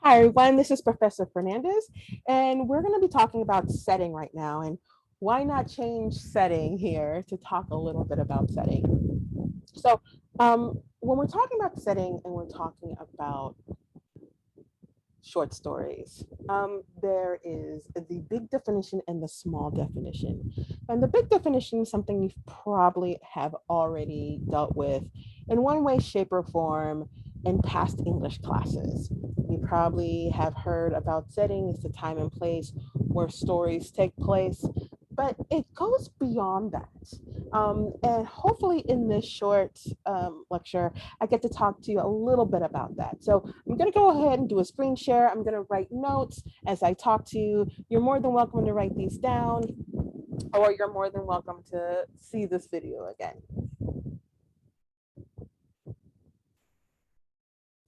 Hi, everyone. This is Professor Fernandez, and we're going to be talking about setting right now. And why not change setting here to talk a little bit about setting? So, when we're talking about setting and we're talking about short stories, there is the big definition and the small definition. And the big definition is something you probably have already dealt with in one way, shape, or form in past English classes. You probably have heard about setting is the time and place where stories take place, but it goes beyond that. And hopefully, in this short lecture, I get to talk to you a little bit about that. So I'm going to go ahead and do a screen share. I'm going to write notes as I talk to you. You're more than welcome to write these down, or you're more than welcome to see this video again.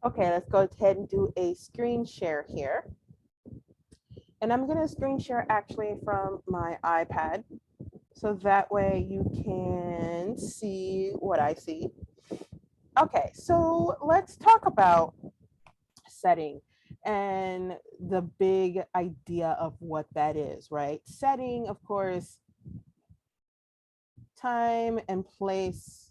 Okay, let's go ahead and do a screen share here. And I'm going to screen share actually from my iPad. So that way you can see what I see. Okay, so let's talk about setting and the big idea of what that is, right? Setting, of course, time and place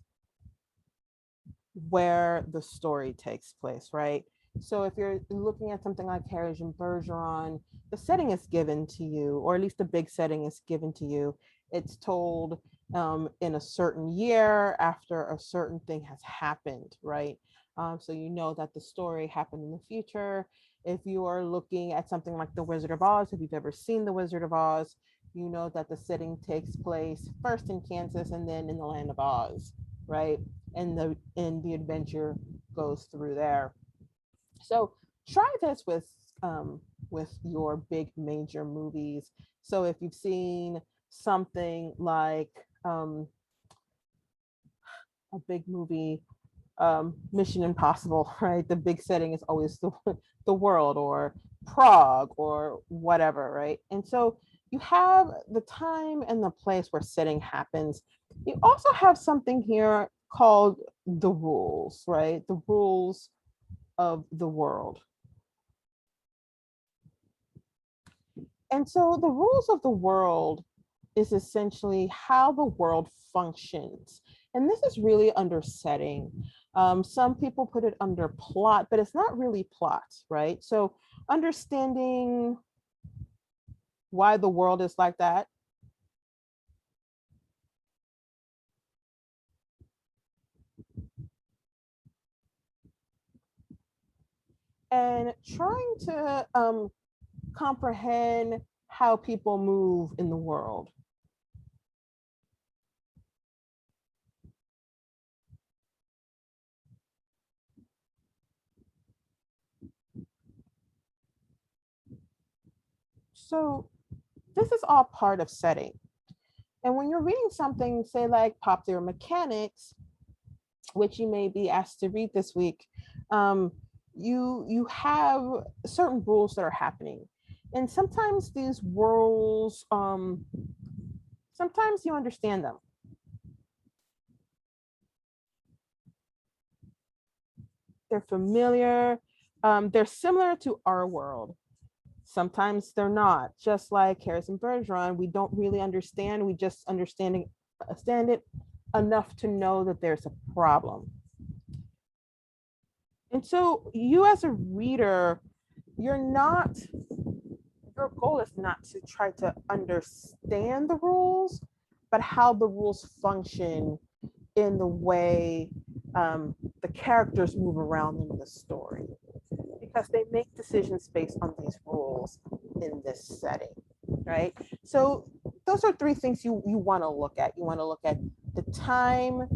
where the story takes place, right? So if you're looking at something like Carriage and Bergeron, the setting is given to you, or at least the big setting is given to you. It's told in a certain year after a certain thing has happened, right? So you know that the story happened in the future. If you are looking at something like The Wizard of Oz, if you've ever seen The Wizard of Oz, you know that the setting takes place first in Kansas and then in the land of Oz, right? And the adventure goes through there. So try this with your big major movies. So if you've seen something like a big movie, Mission Impossible, right? The big setting is always the world or Prague or whatever, right? And so you have the time and the place where setting happens. You also have something here called the rules, right? The rules of the world. And so the rules of the world is essentially how the world functions. And this is really under setting. Some people put it under plot, but it's not really plot, right? So understanding why the world is like that. And trying to comprehend how people move in the world. So this is all part of setting. And when you're reading something, say like Popular Mechanics, which you may be asked to read this week, you have certain rules that are happening, and sometimes these rules, sometimes you understand them. They're familiar. They're similar to our world. Sometimes they're not. Just like Harrison Bergeron, we don't really understand. We just understand it enough to know that there's a problem. And so you as a reader, you're not, your goal is not to try to understand the rules, but how the rules function in the way the characters move around in the story, because they make decisions based on these rules in this setting, right? So those are three things you want to look at. You want to look at the time.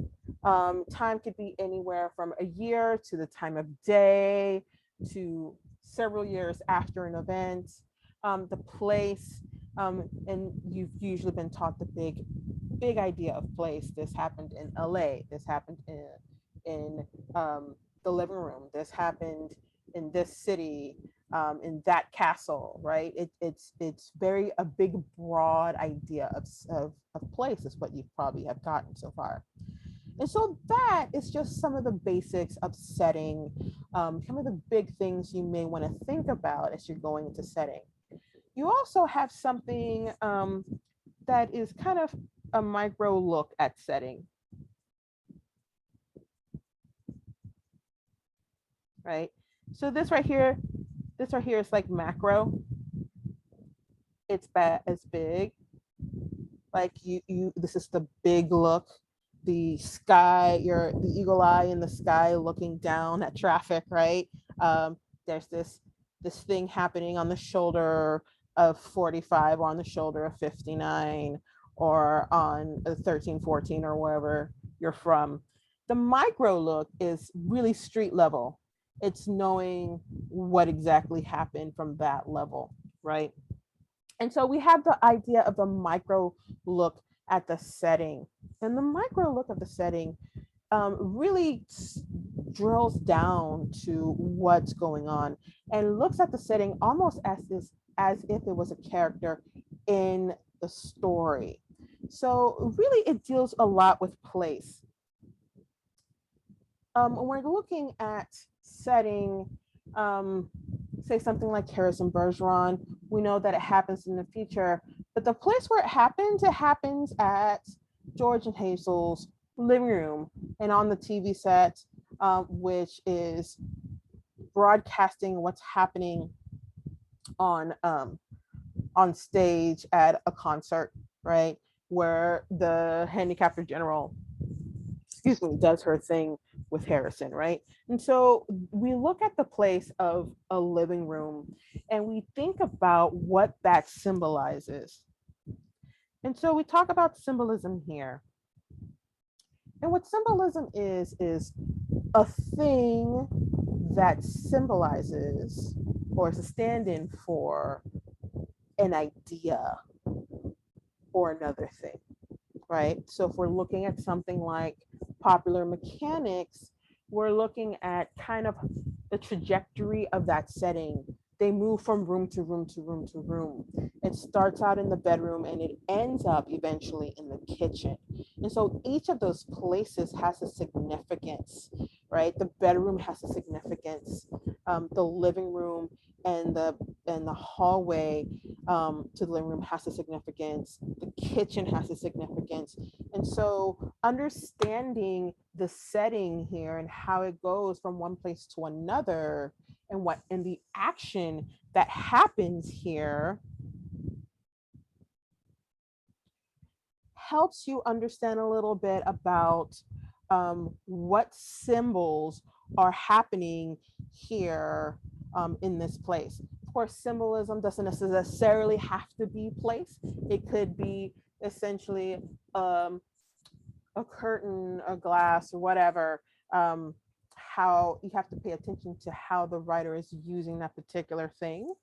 Time could be anywhere from a year to the time of day to several years after an event. The place, and you've usually been taught the big idea of place. This happened in LA. This happened in the living room. This happened in this city, in that castle, right? It's very a big broad idea of place is what you probably have gotten so far. And so that is just some of the basics of setting, some of the big things you may want to think about as you're going into setting. You also have something that is kind of a micro look at setting, right? So this right here is like macro. It's big. Like this is the big look, the sky, the eagle eye in the sky looking down at traffic, right? There's this thing happening on the shoulder of 45 or on the shoulder of 59 or on 13, 14 or wherever you're from. The micro look is really street level. It's knowing what exactly happened from that level, right? And so we have the idea of the micro look at the setting. And the micro look of the setting really drills down to what's going on and looks at the setting almost as if it was a character in the story. So really it deals a lot with place. When we're looking at setting, say something like Harrison Bergeron, we know that it happens in the future, but the place where it happens at George and Hazel's living room and on the TV set, which is broadcasting what's happening on stage at a concert, right? Where the handicapper general, excuse me, does her thing with Harrison, right? And so we look at the place of a living room and we think about what that symbolizes. And so we talk about symbolism here. And what symbolism is a thing that symbolizes or is a stand-in for an idea or another thing, right? So if we're looking at something like popular mechanics, we're looking at kind of the trajectory of that setting. They move from room to room to room to room. It starts out in the bedroom and it ends up eventually in the kitchen. And so each of those places has a significance, right? The bedroom has a significance. The living room and the hallway to the living room has a significance. The kitchen has a significance. And so understanding the setting here and how it goes from one place to another and the action that happens here helps you understand a little bit about what symbols are happening here in this place. Of course, symbolism doesn't necessarily have to be place. It could be essentially a curtain, a glass, or whatever. How you have to pay attention to how the writer is using that particular thing.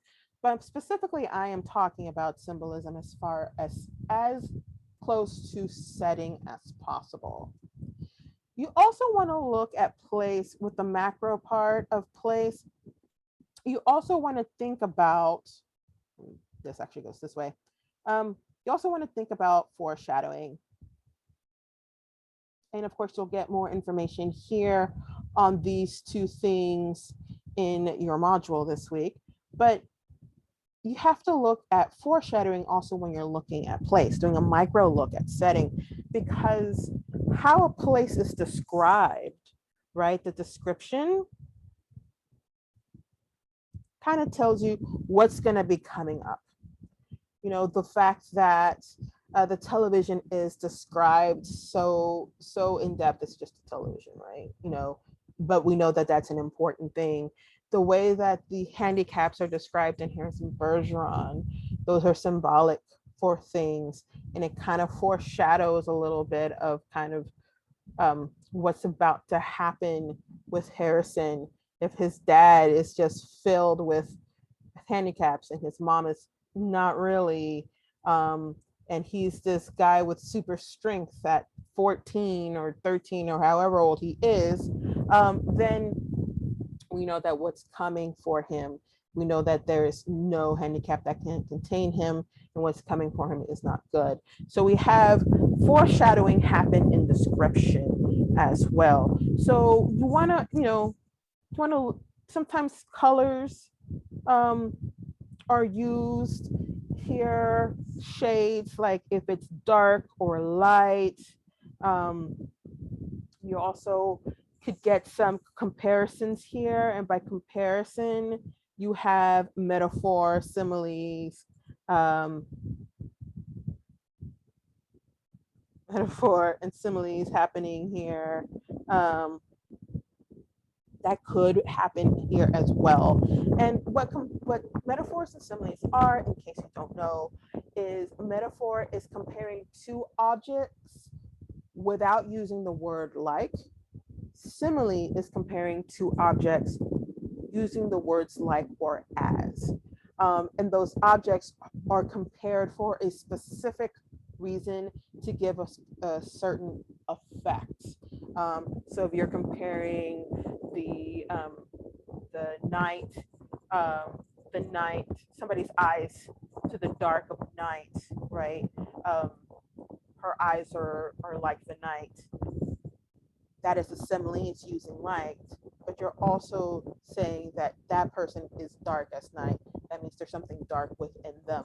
But specifically, I am talking about symbolism as far as close to setting as possible. You also want to look at place with the macro part of place. You also want to think about, this actually goes this way. You also want to think about foreshadowing. And of course, you'll get more information here on these two things in your module this week. But you have to look at foreshadowing also when you're looking at place, doing a micro look at setting, because how a place is described, right? The description kind of tells you what's going to be coming up. You know, the fact that the television is described so in depth, it's just a television, right? You know, but we know that that's an important thing. The way that the handicaps are described in Harrison Bergeron, those are symbolic for things, and it kind of foreshadows a little bit of kind of what's about to happen with Harrison if his dad is just filled with handicaps and his mom is not really, and he's this guy with super strength at 14 or 13 or however old he is, then we know that what's coming for him, we know that there is no handicap that can contain him, and what's coming for him is not good. So we have foreshadowing happen in description. as well. So you want to, sometimes colors are used here, shades, like if it's dark or light. Um, you also could get some comparisons here. And by comparison, you have metaphor, similes, um, metaphor and similes happening here. Um, that could happen here as well. And what metaphors and similes are, in case you don't know, is a metaphor is comparing two objects without using the word like. Simile is comparing two objects using the words like or as. And those objects are compared for a specific reason to give us a certain effect. So if you're comparing the night, the night, somebody's eyes to the dark of night, right? Um, her eyes are like the night. That is a simile, it's using light, but you're also saying that that person is dark as night. That means there's something dark within them.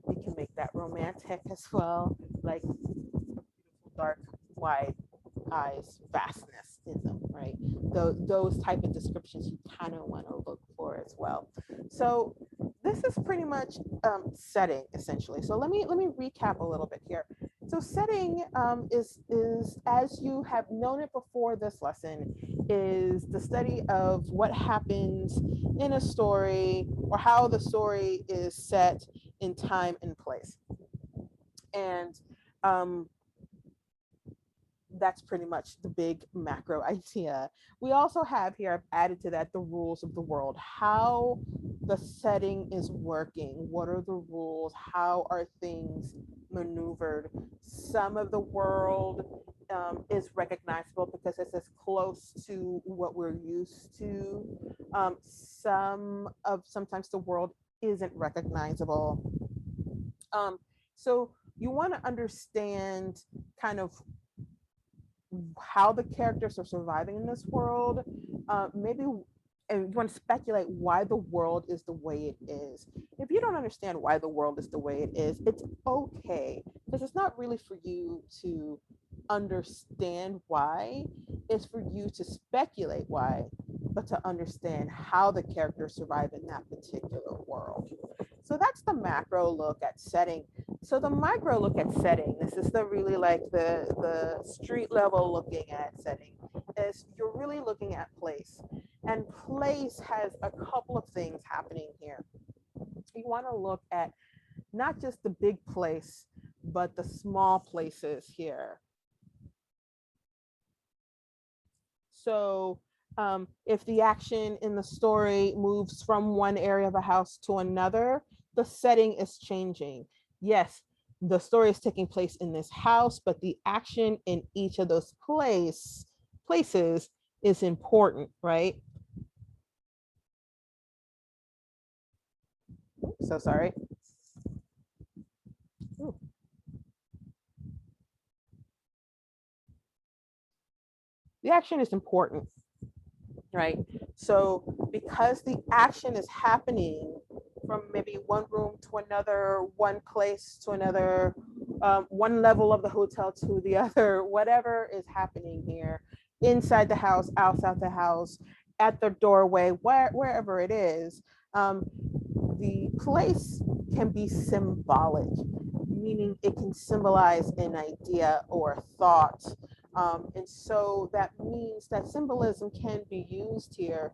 We can make that romantic as well, like dark, wide eyes, vastness in them, right? Those type of descriptions you kind of want to look for as well. So this is pretty much setting essentially. So let me recap a little bit here. So setting is as you have known it before this lesson, is the study of what happens in a story or how the story is set in time and place. And that's pretty much the big macro idea. We also have here, I've added to that, the rules of the world, how the setting is working. What are the rules? How are things maneuvered? Some of the world is recognizable because it's as close to what we're used to. Sometimes the world isn't recognizable. So you want to understand kind of how the characters are surviving in this world, maybe, and you want to speculate why the world is the way it is. If you don't understand why the world is the way it is, it's okay, because it's not really for you to understand why, it's for you to speculate why, but to understand how the characters survive in that particular world. So that's the macro look at setting. So the micro look at setting, this is the really like the street level looking at setting, is you're really looking at place. And place has a couple of things happening here. You want to look at not just the big place, but the small places here. So if the action in the story moves from one area of a house to another, the setting is changing. Yes, the story is taking place in this house, but the action in each of those places is important, right? So sorry. Ooh. The action is important, right? So because the action is happening from maybe one room to another, one place to another, one level of the hotel to the other, whatever is happening here, inside the house, outside the house, at the doorway, wherever it is, the place can be symbolic, meaning it can symbolize an idea or a thought. And so that means that symbolism can be used here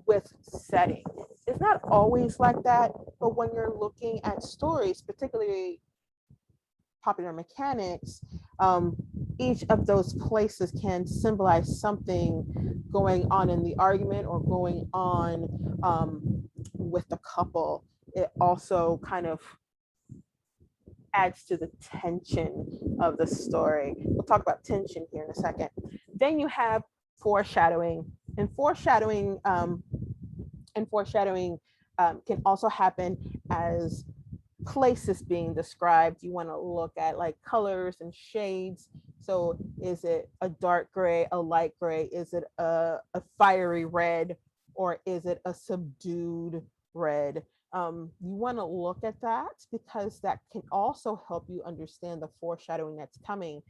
with setting. It's not always like that, but when you're looking at stories, particularly popular mechanics, each of those places can symbolize something going on in the argument or going on with the couple. It also kind of adds to the tension of the story. We'll talk about tension here in a second. Then you have foreshadowing, and foreshadowing can also happen as places being described. You want to look at like colors and shades So is it a dark gray, a light gray? Is it a fiery red, or is it a subdued red? You want to look at that because that can also help you understand the foreshadowing that's coming.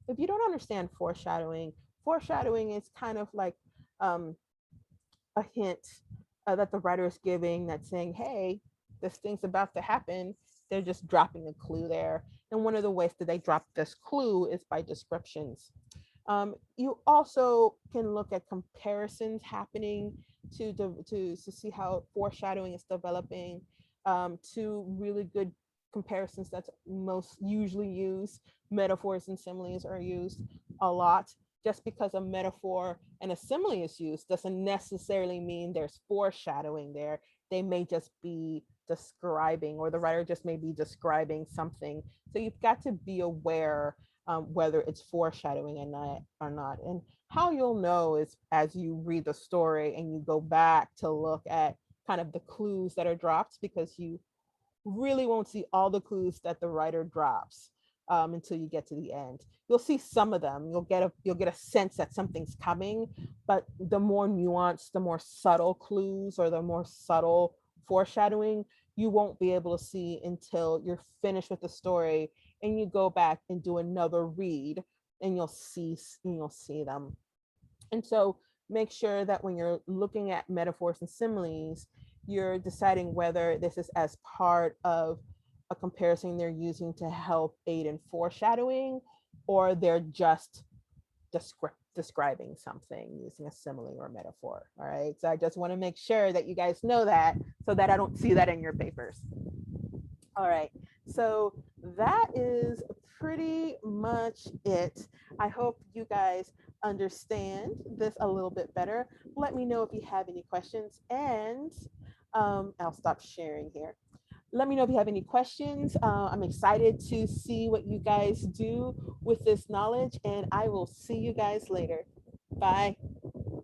If you don't understand foreshadowing, foreshadowing is kind of like um, a hint that the writer is giving that's saying, hey, this thing's about to happen. They're just dropping a clue there. And one of the ways that they drop this clue is by descriptions. You also can look at comparisons happening to see how foreshadowing is developing, to really good comparisons that's most usually used. Metaphors and similes are used a lot. Just because a metaphor and a simile is used doesn't necessarily mean there's foreshadowing there. They may just be describing, or the writer just may be describing something. So you've got to be aware whether it's foreshadowing or not. And how you'll know is as you read the story and you go back to look at kind of the clues that are dropped, because you really won't see all the clues that the writer drops until you get to the end. You'll see some of them. You'll get a sense that something's coming, but the more nuanced, the more subtle clues or the more subtle foreshadowing, you won't be able to see until you're finished with the story and you go back and do another read, and you'll see them. And so make sure that when you're looking at metaphors and similes, you're deciding whether this is as part of a comparison they're using to help aid in foreshadowing, or they're just describing something using a simile or a metaphor. All right. So I just want to make sure that you guys know that so that I don't see that in your papers. All right. So that is pretty much it. I hope you guys understand this a little bit better. Let me know if you have any questions, and I'll stop sharing here. Let me know if you have any questions. I'm excited to see what you guys do with this knowledge, and I will see you guys later. Bye.